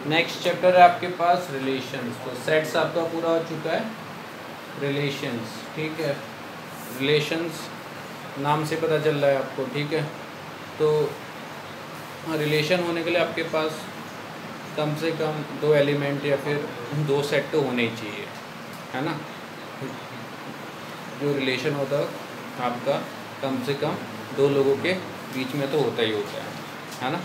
Next chapter है आपके पास relations. तो सेट्स आपका पूरा हो चुका है, रिलेशंस, ठीक है। रिलेशंस नाम से पता चल रहा है आपको, ठीक है। तो रिलेशन होने के लिए आपके पास कम से कम 2 एलिमेंट या फिर 2 सेट तो होने ही चाहिए, है ना। जो रिलेशन होता है आपका कम से कम 2 लोगों के बीच में तो होता ही होता है ना।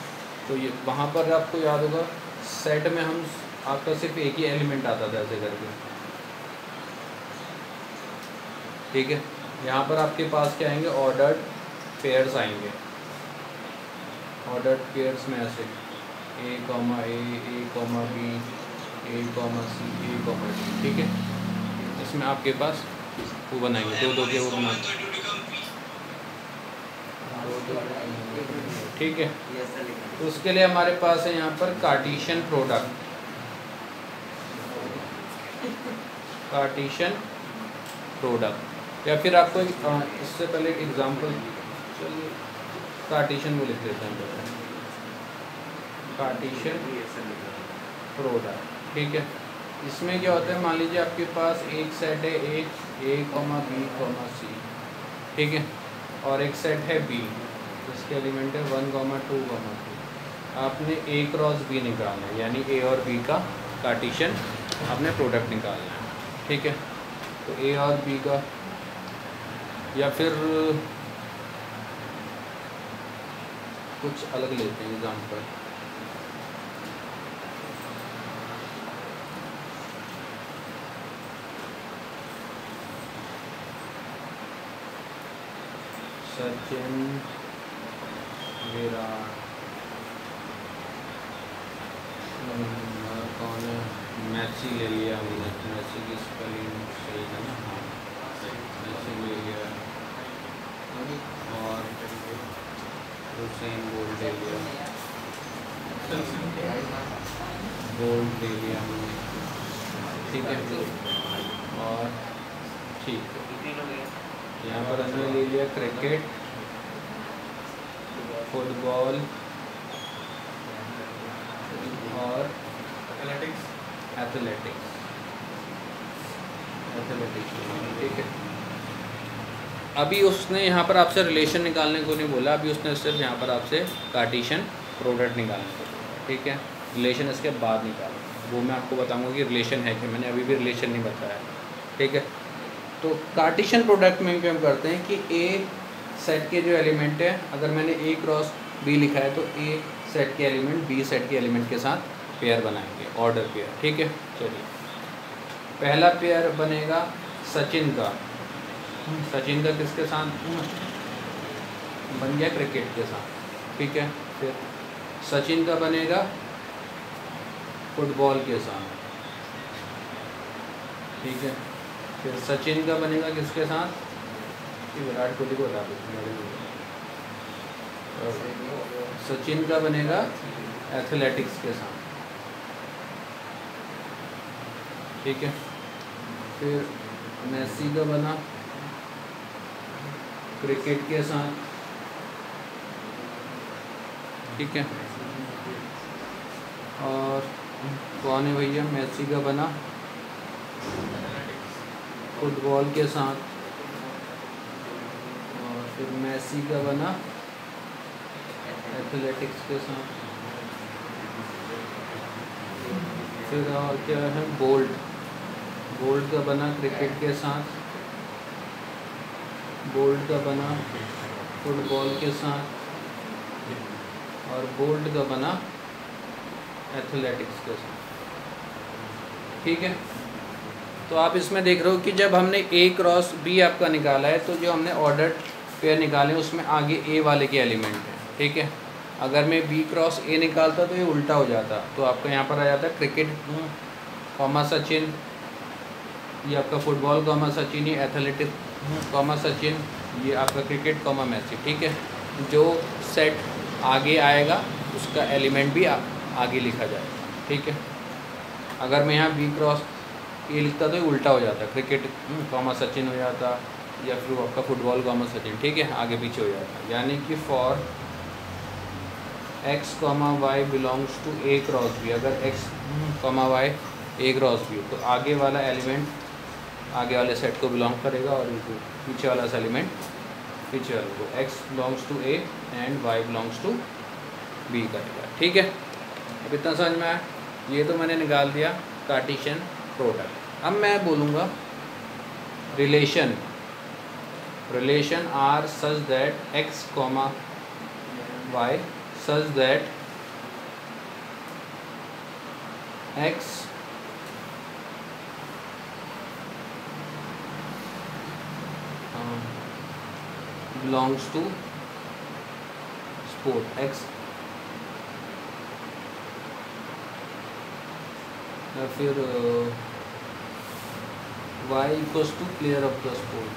तो ये वहाँ पर आपको याद होगा सेट में हम आपका सिर्फ एक ही एलिमेंट आता था ऐसे करके, ठीक है। यहाँ पर आपके पास क्या आएंगे, ऑर्डर्ड पेयर्स आएंगे। ऑर्डर्ड पेयर्स में ऐसे ए कॉमा ए, ए कॉमा बी, ए कॉमा सी, ए कॉमा डी, ठीक है। इसमें आपके पास वो बनाएंगे 2-2 के, वो बनाएंगे, ठीक है। तो उसके लिए हमारे पास है यहाँ पर कार्टेशियन प्रोडक्ट। कार्टेशियन प्रोडक्ट, या फिर आपको इससे पहले एक एग्जांपल, चलिए कार्टेशियन वो लिख देते हैं पहले, कार्टेशियन प्रोडक्ट, ठीक है। इसमें क्या होता है, मान लीजिए आपके पास एक सेट है ए कॉमा बी कॉमा सी, ठीक है, और एक सेट है बी, इसके एलिमेंट है 1, 2, 3। आपने ए क्रॉस बी निकालना है, यानी ए और बी का कार्टेशियन आपने प्रोडक्ट निकालना है, ठीक है। तो ए और बी का, या फिर कुछ अलग लेते हैं एग्जाम्पल, सचिन विराट, कौन है, मैसी ले लिया हमने, मैसी की स्पेलिंग सही है ना, हाँ मैसी ले लिया, और हुसैन बोल्ट ले लिया, बोल्ट ले लिया हमने, ठीक है। और ठीक है, यहाँ पर हमने ले लिया क्रिकेट, फुटबॉल और एथलेटिक्स, ठीक है। अभी उसने यहाँ पर आपसे रिलेशन निकालने को नहीं बोला, अभी उसने सिर्फ यहाँ पर आपसे कार्टेशियन प्रोडक्ट निकालने को बोला, ठीक है। रिलेशन इसके बाद निकालना, वो मैं आपको बताऊँगा कि रिलेशन है कि, मैंने अभी भी रिलेशन नहीं बताया, ठीक है। तो कार्टेशियन प्रोडक्ट में भी हम करते हैं कि ए सेट के जो एलिमेंट है, अगर मैंने ए क्रॉस बी लिखा है तो ए सेट के एलिमेंट बी सेट के एलिमेंट के साथ पेयर बनाएंगे, ऑर्डर पेयर, ठीक है। चलिए पहला पेयर बनेगा सचिन का, सचिन का किसके साथ बन गया, क्रिकेट के साथ, ठीक है। फिर सचिन का बनेगा फुटबॉल के साथ, ठीक है। फिर सचिन का बनेगा किसके साथ, विराट कोहली को हटा दो, सचिन का बनेगा एथलेटिक्स के साथ, ठीक है। फिर मेसी का बना क्रिकेट के साथ, ठीक है। और कौन है भैया, मेसी का बना फुटबॉल के साथ, और फिर मेसी का बना एथलेटिक्स के साथ। फिर और क्या है, बोल्ट, बोल्ट का बना क्रिकेट के साथ, बोल्ट का बना फुटबॉल के साथ, और बोल्ट का बना एथलेटिक्स के साथ, ठीक है। तो आप इसमें देख रहे हो कि जब हमने ए क्रॉस बी आपका निकाला है, तो जो हमने ऑर्डर्ड पेयर निकाले उसमें आगे ए वाले के एलिमेंट हैं, ठीक है। अगर मैं बी क्रॉस ए निकालता तो ये उल्टा हो जाता, तो आपका यहाँ पर आ जाता है क्रिकेट कॉमा सचिन, ये आपका फुटबॉल कॉमा सचिन, ये एथलेटिक्स कॉमा सचिन, ये आपका क्रिकेट कॉमा मैसी, ठीक है। जो सेट आगे आएगा उसका एलिमेंट भी आगे लिखा जाएगा, ठीक है। अगर मैं यहाँ बी क्रॉस ए लिखता तो ये उल्टा हो जाता, क्रिकेट कॉमा सचिन हो जाता, या फिर आपका फुटबॉल कॉमा सचिन, ठीक है, आगे पीछे हो जाता। यानी कि for x comma y belongs to A cross B, अगर x comma y A cross B तो आगे वाला एलिमेंट आगे वाले सेट को बिलोंग करेगा और पीछे वाला एलिमेंट पीछे वाले को, x belongs to A and y belongs to B करेगा। ठीक है, अब इतना समझ में आया। ये तो मैंने निकाल दिया कार्टेशियन प्रोडक्ट। अब मैं बोलूँगा relation R such that x comma y such that x belongs to sport, x या फिर y equals to player of the sport,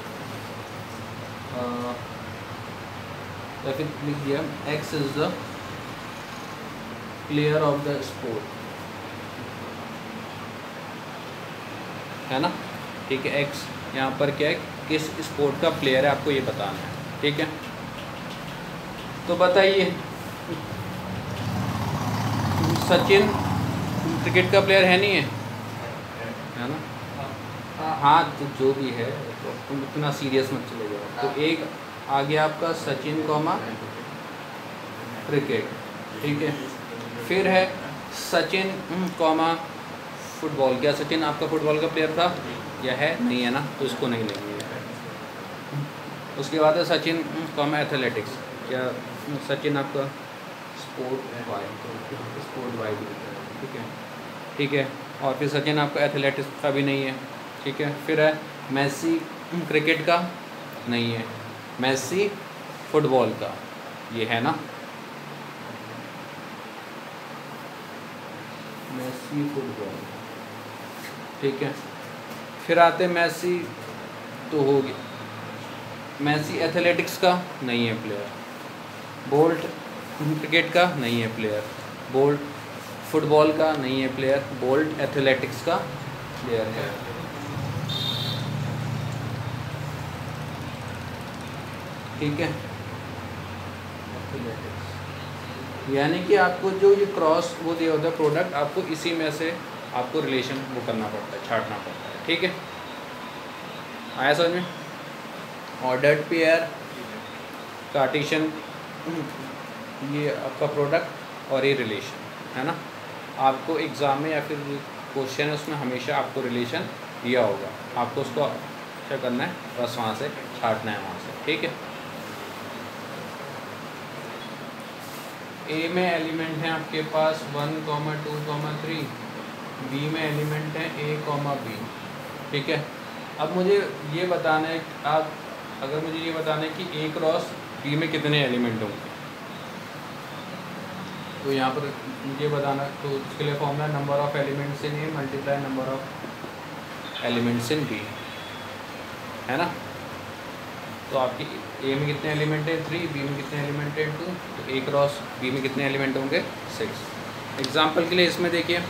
या फिर लिख दिया x is the player of the sport, है ना। ठीक है, x यहाँ पर क्या है, किस स्पोर्ट का प्लेयर है आपको ये बताना है। ठीक है, तो बताइए सचिन क्रिकेट का प्लेयर है नहीं है ना। हाँ तो जो भी है तो तुम इतना सीरियस मत चले जाओ। तो एक आ गया आपका सचिन कॉमा क्रिकेट, ठीक है। फिर है सचिन कॉमा फुटबॉल। क्या सचिन आपका फुटबॉल का प्लेयर था या है? नहीं है ना, तो इसको नहीं लेंगे। उसके बाद है सचिन कॉमा एथलेटिक्स। क्या सचिन आपका स्पोर्ट वाई भी, ठीक है, ठीक है। और फिर सचिन आपका एथलेटिक्स का भी नहीं है, ठीक है। फिर है मेसी क्रिकेट का नहीं है, मेसी फुटबॉल का ये है ना, मेसी फुटबॉल, ठीक है। फिर आते मेसी तो हो गया, मेसी एथलेटिक्स का नहीं है प्लेयर, बोल्ट क्रिकेट का नहीं है प्लेयर, बोल्ट फुटबॉल का नहीं है प्लेयर, बोल्ट एथलेटिक्स का प्लेयर है। ठीक है, यानी कि आपको जो ये क्रॉस वो दिया होता है प्रोडक्ट, आपको इसी में से आपको रिलेशन वो करना पड़ता है, छांटना पड़ता है। ठीक है, आया समझ में? ऑर्डर्ड पेयर, कार्टेशियन ये आपका प्रोडक्ट और ये रिलेशन है ना। आपको एग्ज़ाम में या फिर क्वेश्चन है उसमें हमेशा आपको रिलेशन दिया होगा, आपको उसको क्या करना है, बस वहाँ से छांटना है वहाँ से। ठीक है, ए में एलिमेंट हैं आपके पास 1, 2, 3, बी में एलिमेंट है ए, बी। ठीक है, अब मुझे ये बताना है, आप अगर मुझे ये बताना है कि ए क्रॉस बी में कितने एलिमेंट होंगे, तो यहाँ पर मुझे बताना, तो उसके लिए formula number of elements in A multiply number of elements in B, है ना। तो आपकी ए में कितने एलिमेंट है 3, बी में कितने एलिमेंट है 2, तो ए क्रॉस बी में कितने एलिमेंट होंगे 6। एग्जाम्पल के लिए इसमें देखिए,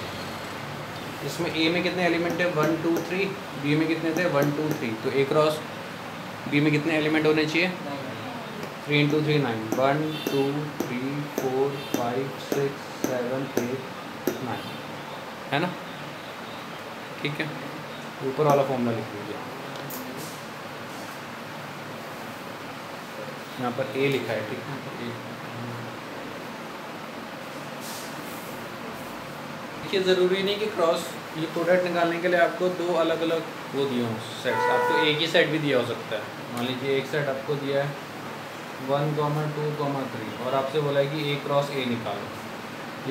इसमें ए में कितने एलिमेंट है 1, 2, 3, बी में कितने थे 1, 2, 3, तो ए क्रॉस बी में कितने एलिमेंट होने चाहिए 3 × 3 9, 1, 2, 3, 4, 5, 6, 7, 8, 9, है ना। ठीक है, ऊपर वाला फॉर्मूला लिख लीजिए, यहाँ पर ए लिखा है। ठीक है, देखिए ज़रूरी नहीं कि क्रॉस ये प्रोडक्ट निकालने के लिए आपको 2 अलग अलग वो दिए हों सेट्स, आपको एक ही सेट भी दिया हो सकता है। मान लीजिए एक सेट आपको दिया है 1, 2, 3 और आपसे बोला है कि ए क्रॉस ए निकालो,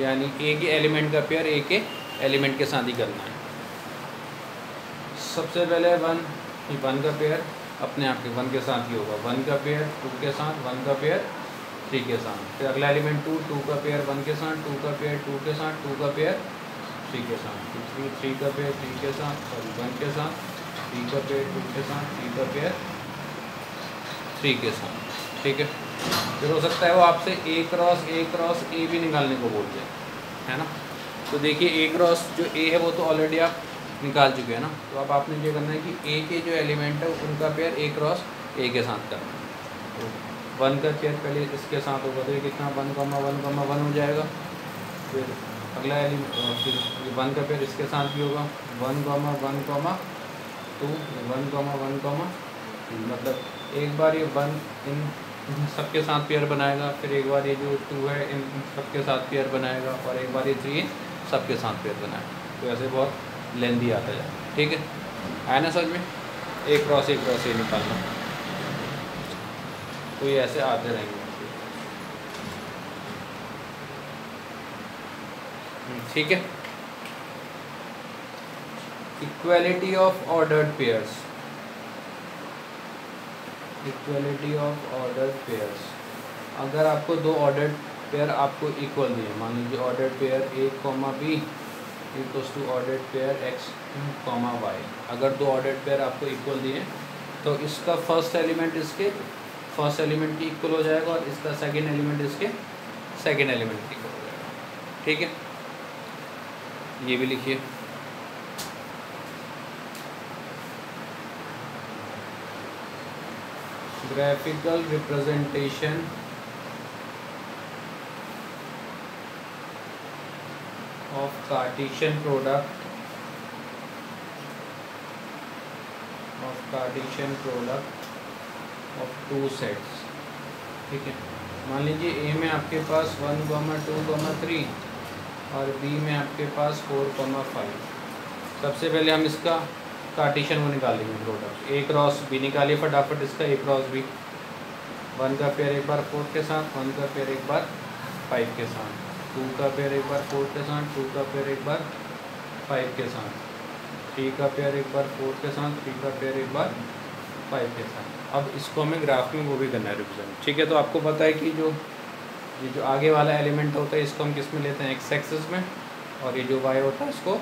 यानी ए के एलिमेंट का पेयर ए के एलिमेंट के साथ ही करना है। सबसे पहले 1 का पेयर अपने आप के 1 के साथ ही होगा, 1 का पेयर 2 के साथ, 1 का पेयर 3 के साथ। फिर अगला एलिमेंट 2 का पेयर 1 के साथ, 2 का पेयर 2 के साथ, 2 का पेयर 3 के साथ, 3 का पेयर 3 के साथ, सॉरी 1 के साथ, 3 का पेयर 2 के साथ, 3 का पेयर 3 के साथ। ठीक है, फिर हो सकता है वो आपसे ए क्रॉस ए भी निकालने को बोल दे, है ना। तो देखिए ए क्रॉस जो ए है वो तो ऑलरेडी आप निकाल चुके हैं ना, तो अब आपने ये करना है कि ए के जो एलिमेंट है उनका पेयर ए क्रॉस ए के साथ करना है। तो 1 का पेयर पहले इसके साथ होगा तो ये कितना 1,1,1 हो जाएगा। फिर अगला एलिमेंट फिर 1 का पेयर इसके साथ भी होगा 1,1,2 1,1,2 मतलब एक बार ये 1 इन सबके साथ पेयर बनाएगा, फिर एक बार ये जो 2 है इन सबके साथ पेयर बनाएगा, और एक बार ये 3 सबके साथ पेयर बनाएगा। तो ऐसे बहुत लेंदी आता जाए। ठीक है, आया ना समझ में? एक क्रॉस ये निकालना, तो ये ऐसे आते रहेंगे। ठीक है, equality of ordered pairs. Equality of ordered pairs, अगर आपको दो ऑर्डर्ड पेयर आपको इक्वल दिए, मान लीजिए ordered pair a, b equals to ordered pair x, y। अगर दो ऑर्डर्ड पेयर आपको इक्वल दिए तो इसका फर्स्ट एलिमेंट इसके फर्स्ट एलिमेंट की इक्वल हो जाएगा और इसका सेकंड एलिमेंट इसके सेकंड एलिमेंट की इक्वल हो जाएगा। ठीक है, ये भी लिखिए। Graphical representation of Cartesian product of two sets। ठीक है, मान लीजिए A में आपके पास 1, 2, 3 और B में आपके पास 4, 5। सबसे पहले हम इसका कार्टेशियन वो निकालेंगे प्रोडक्ट। A क्रॉस B निकालिए फटाफट इसका, A क्रॉस B। 1 का पेयर एक बार 4 के साथ, 1 का पेयर एक बार 5 के साथ, 2 का पेयर एक बार 4 के साथ, 2 का पेयर एक बार 5 के साथ, 3 का पेयर एक बार 4 के साथ, 3 का पेयर एक बार 5 के साथ। अब इसको हमें ग्राफ में वो भी करना है रिप्रेजेंट। ठीक है, तो आपको पता है कि ये जो आगे वाला एलिमेंट होता है इसको हम किस में लेते हैं, x एक्सिस में, और ये जो y होता है इसको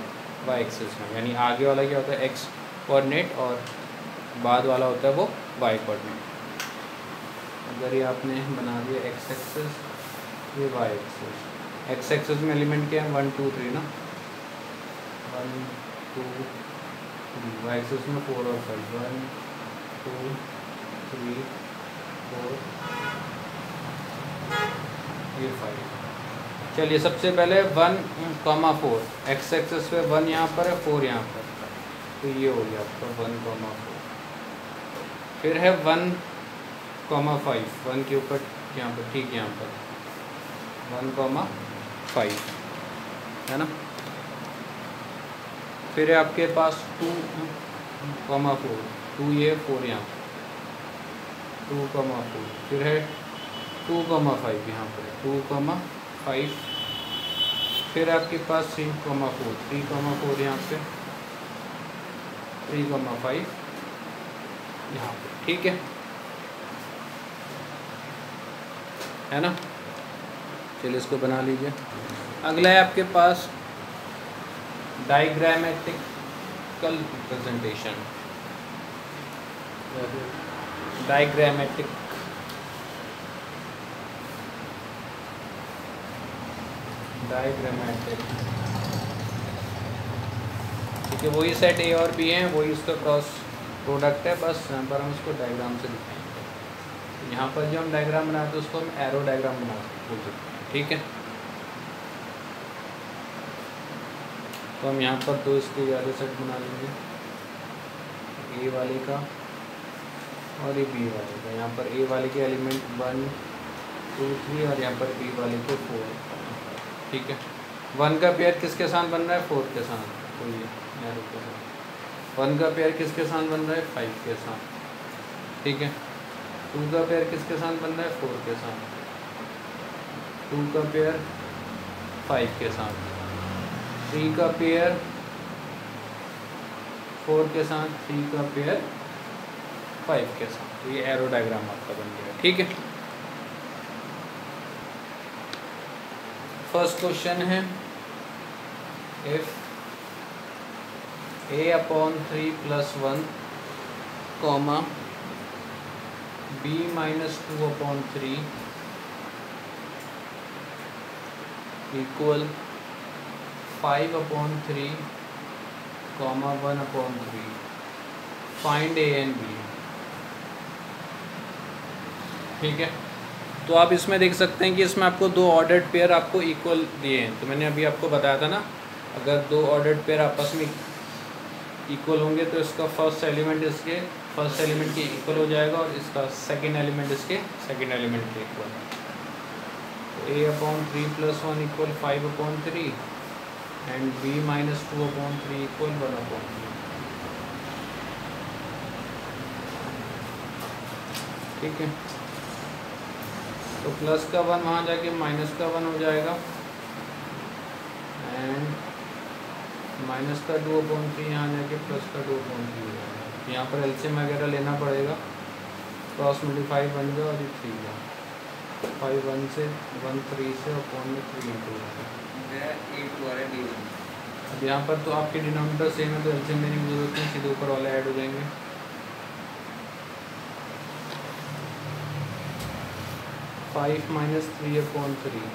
y एक्सिस में। यानी आगे वाला क्या होता है x कोऑर्डिनेट और बाद वाला होता है वो y कोऑर्डिनेट। अगर ये आपने बना दिया x एक्सिस, ये y एक्सिस। x एक्सिस में एलिमेंट क्या है 1, 2, 3 ना, 1, 2, 3। y एक्सिस में 4 और 5, 1, 2, 3, 4, ये 5। चलिए सबसे पहले 1, 4 x एक्सिस पे 1 यहाँ पर है, 4 यहाँ पर, तो ये हो गया आपका 1, 4। फिर है 1, 5 1 के ऊपर यहाँ पर, ठीक यहाँ पर 1, 5 है ना। फिर है आपके पास 2, 4 2 ये 4 यहाँ पर 2, 4। फिर है 2, 5 यहाँ पर 2, 5। फिर आपके पास 3, 4 3, 4 यहाँ पे 3, 5 यहाँ पे। ठीक है ना। चलिए इसको बना लीजिए। अगला है आपके पास डायग्रामेटिकल रिप्रेजेंटेशन। डायग्रामेटिक ठीक है, वही सेट ए और बी हैं, वही उसका क्रॉस प्रोडक्ट है, बस यहाँ पर हम इसको डायग्राम से दिखाएंगे। यहाँ पर जो हम डायग्राम बनाते हैं उसको हम एरो डायग्राम बना सकते हैं। ठीक है, तो हम यहाँ पर दो इसके ज़्यादा सेट बना लेंगे, ए वाले का और ये बी वाले का। यहाँ पर ए वाले के एलिमेंट 1, 2, 3 और यहाँ पर बी वाले के 4। ठीक है, 1 का पेयर किसके साथ बन रहा है 4 के साथ, तो ये एरो के साथ। 1 का पेयर किसके साथ बन रहा है 5 के साथ। ठीक है, 2 का पेयर किसके साथ बन रहा है 4 के साथ, 2 का पेयर 5 के साथ, 3 का पेयर 4 के साथ, 3 का पेयर 5 के साथ। तो ये एरो डायग्राम आपका बन गया। ठीक है, फर्स्ट क्वेश्चन है if a/3 + 1, b-2/3 equal 5/3, 1/3, find a and b। ठीक है, तो आप इसमें देख सकते हैं कि इसमें आपको दो ऑर्डर्ड पेयर आपको इक्वल दिए हैं। तो मैंने अभी आपको बताया था ना, अगर दो ऑर्डर्ड पेयर आपस में इक्वल होंगे तो इसका फर्स्ट एलिमेंट इसके फर्स्ट एलिमेंट के इक्वल हो जाएगा और इसका सेकंड एलिमेंट इसके सेकंड एलिमेंट के इक्वल। तो a/3 + 1 = 5/3 एंड b - 2/3 = 1/3। ठीक है, तो प्लस का 1 वहाँ जाके माइनस का 1 हो जाएगा एंड माइनस का 2/3 यहाँ जाके प्लस का 2/3 हो जाएगा। यहाँ पर एलसीएम वगैरह लेना पड़ेगा, क्रॉस मल्टीप्लाई बन गया और ये 3 का 5 1 से 1 3 से अपॉन में 3 इंटू अब यहाँ पर तो आपके डिनोमिनेटर सेम है तो एलसीएम लेने की जरूरत नहीं, सीधे ऊपर वाले ऐड हो जाएंगे। 5 - 3/3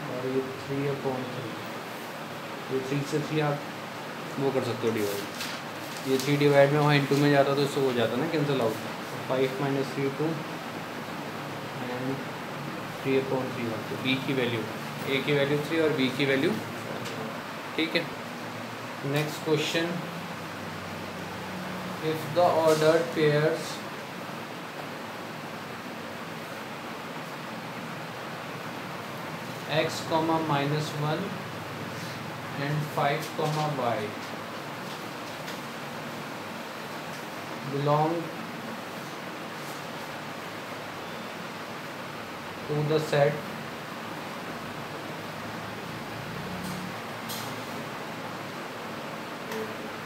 और ये 3/3, ये 3 से 3 आप वो कर सकते हो डिवाइड, ये 3 डिवाइड में वहाँ इंटू में जाता तो इससे हो जाता ना कैंसिल आउट। 5 - 3 2 एंड 3/3 1। तो बी की वैल्यू, ए की वैल्यू 3 और बी की वैल्यू। ठीक है, next question, if the ordered pairs x, -1 and 5, y belong to the set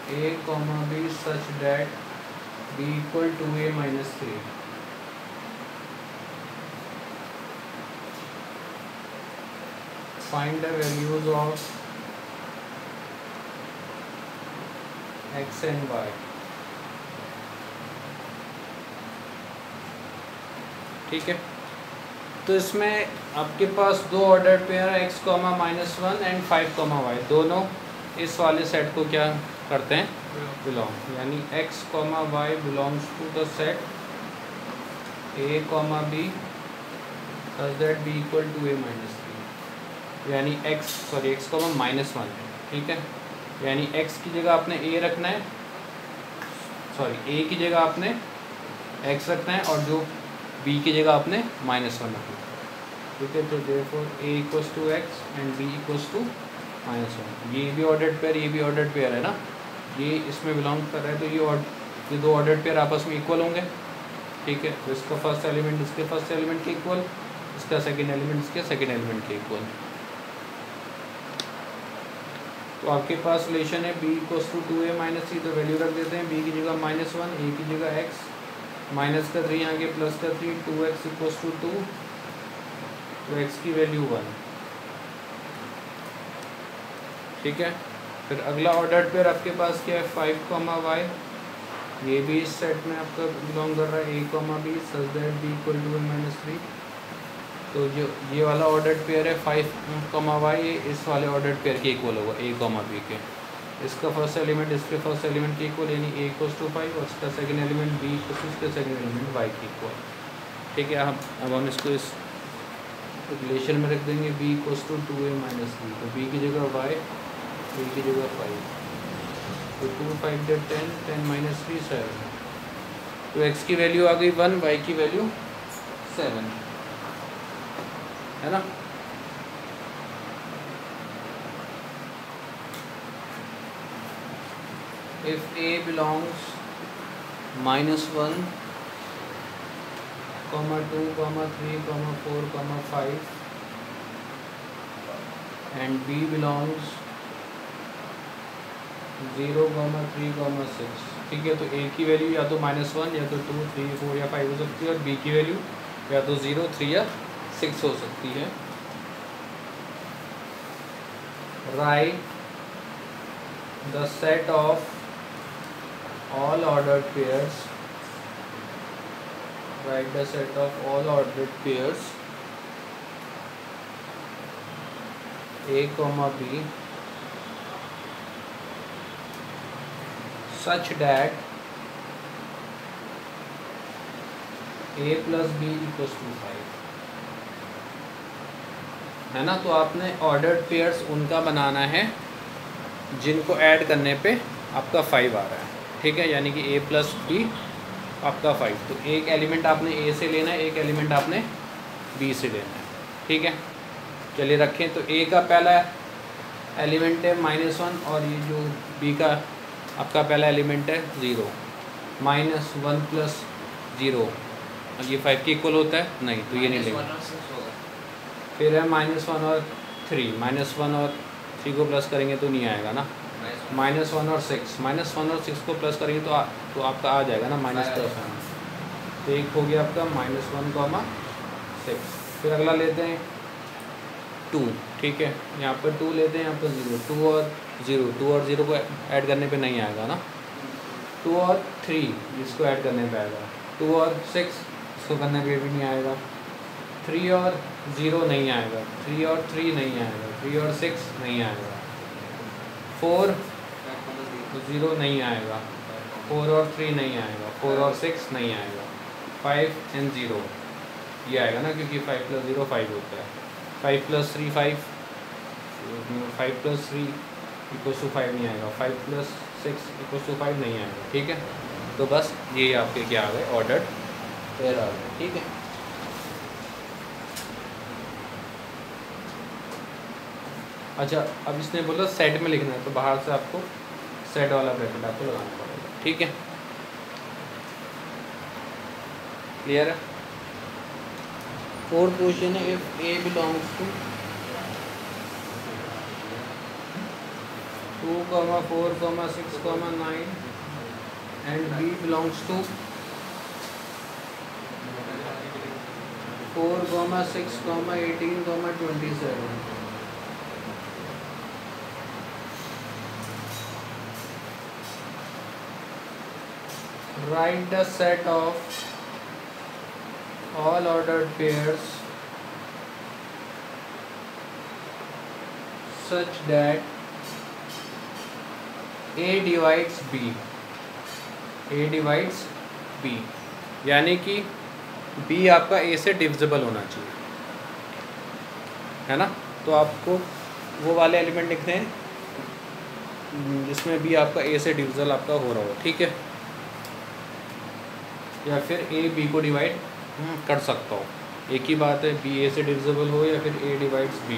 a, b such that b = 2a - 3, find the values of x and y। ठीक है, तो इसमें आपके पास दो ऑर्डर पेयर है x, -1 एंड 5, y, दोनों इस वाले सेट को क्या करते हैं, बिलोंग, यानी x, y belongs to the set a, b such that b = 2a - 3, यानी x -1। ठीक है, यानी x की जगह आपने a रखना है, a की जगह आपने x रखना है और जो b की जगह आपने -1 रखना है। ठीक है, तो therefore a = x and b = -1। ये भी ऑर्डर्ड पेयर, ये भी ऑर्डर्ड पेयर है ना, ये इसमें बिलोंग कर रहा है, तो ये दो ऑर्डर्ड पेयर आपस में इक्वल होंगे। ठीक है, तो इसका फर्स्ट एलिमेंट इसके फर्स्ट एलिमेंट के इक्वल, इसका सेकंड एलिमेंट इसके सेकंड एलिमेंट के इक्वल। तो आपके पास रिलेशन है b = 2a - 3, तो वैल्यू रख देते हैं, b की जगह -1, a की जगह x, माइनस का 3 आगे प्लस का 3, 2x = 2, तो x की वैल्यू 1। ठीक है, फिर अगला ऑर्डर्ड पेयर आपके पास क्या है, 5, y, ये भी इस सेट में आपका बिलोंग कर रहा है, a, b such that b = 2a - 3। तो जो ये वाला ऑर्डर्ड पेयर है 5, y, ये इस वाले ऑर्डर्ड पेयर के इक्वल होगा a, b के। इसका फर्स्ट एलिमेंट इसके फर्स्ट एलिमेंट के इक्वल, यानी a = 5 और इसका सेकंड एलिमेंट b = इसके सेकंड एलिमेंट y के इक्वल। ठीक है, अब हम इसको इस रिलेशन में रख देंगे, b = 2a - 3, तो b की जगह y, a की जगह 5, तो 2 5 10 10 - 3 7, तो x की वैल्यू आ गई 1, y की वैल्यू 7, है ना। If a belongs -1, -2, 3, 4, 5 and b belongs 0, 3, 6, ठीक है, तो a की वैल्यू या तो -1 या तो 2, 3, 4 या 5 हो सकती है और b की वैल्यू या तो 0, 3 या 6 हो सकती है। Write the set of all ordered pairs, write the set of all ordered pairs a, b such that a plus b equals to 5, है ना। तो आपने ऑर्डर्ड पेयर्स उनका बनाना है जिनको ऐड करने पे आपका 5 आ रहा है, ठीक है। यानी कि a प्लस बी आपका 5, तो एक एलिमेंट आपने a से लेना है, एक एलिमेंट आपने b से लेना है, ठीक है। चलिए रखें, तो a का पहला एलिमेंट है -1 और ये जो b का आपका पहला एलिमेंट है 0, -1 प्लस 0, ये 5 के इक्वल होता है नहीं, तो ये नहीं लेंगे। फिर है -1 और 3, -1 और 3 को प्लस करेंगे तो नहीं आएगा ना। -1 और 6, -1 और 6 को प्लस करेंगे तो आपका आ जाएगा ना -1। तो एक हो गया आपका -1, 6। फिर अगला लेते हैं 2, ठीक है। यहाँ पर 2 लेते हैं, यहाँ पर 0, 2 और 0 को ऐड करने पे नहीं आएगा ना। 2 और 3 जिसको ऐड करने पे आएगा, 2 और 6 इसको करने पे भी नहीं आएगा, 3 और 0 नहीं आएगा, 3 और 3 नहीं आएगा, 3 और 6 नहीं आएगा, 4 0 नहीं आएगा, 4 और 3 नहीं आएगा, 4 और 6 नहीं आएगा, 5 and 0 ये आएगा ना, क्योंकि 5 + 0 5 होता है। 5 + 3 5, 5 + 3 = 5 नहीं आएगा, 5 + 6 = 5 नहीं आएगा, ठीक है। तो बस ये आपके क्या आ गए, ऑर्डर्ड पेयर आ गए, ठीक है। अच्छा, अब इसने बोला सेट में लिखना है, तो बाहर से आपको सेट वाला ब्रैकेट आपको लगाना पड़ेगा, ठीक है। क्लियर है। फोर्थ क्वेश्चन है, if A belongs to 2, 4, 6, 9 and B belongs to 4, 6, 18, 27, write the set of all ordered pairs such that A divides B, A divides B, यानी कि B आपका A से डिविजिबल होना चाहिए, है ना। तो आपको वो वाले एलिमेंट लिखने हैं जिसमें B आपका A से डिविजिबल आपका हो रहा हो, ठीक है। या फिर A B को डिवाइड कर सकता हो, एक ही बात है, B A से डिविजिबल हो या फिर A डिवाइड्स B।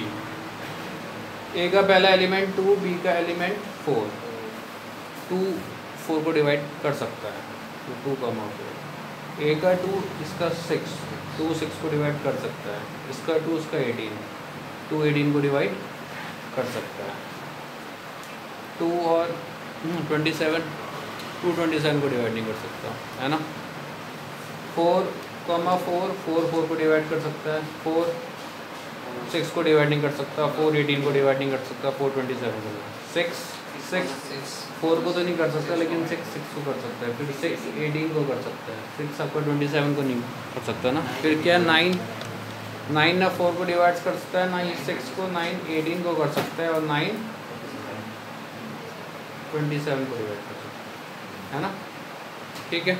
A का पहला एलिमेंट 2, B का एलिमेंट 4, 2 4 को डिवाइड कर सकता है, तो 2, 4। A का 2, इसका 6, 2 6 को डिवाइड कर सकता है, इसका 2, इसका 18, 2 18 को डिवाइड कर सकता है। 2 और 27, 2 27 को डिवाइड नहीं कर सकता, है ना। 4, 4 4 को डिवाइड कर सकता है, 4 6 को डिवाइड नहीं कर सकता, 4 18 को डिवाइड नहीं कर सकता, 4 27 को, 6 4 को तो नहीं कर सकता, लेकिन 6 को कर सकता है, फिर 6 18 को कर सकता है, 6 आपका 27 को नहीं कर सकता ना। फिर क्या 9 ना 4 को डिवाइड कर सकता है, ना ही 6 को, 9 18 को कर सकता है, और 9 27 को डिवाइड कर सकता है ना, ठीक है।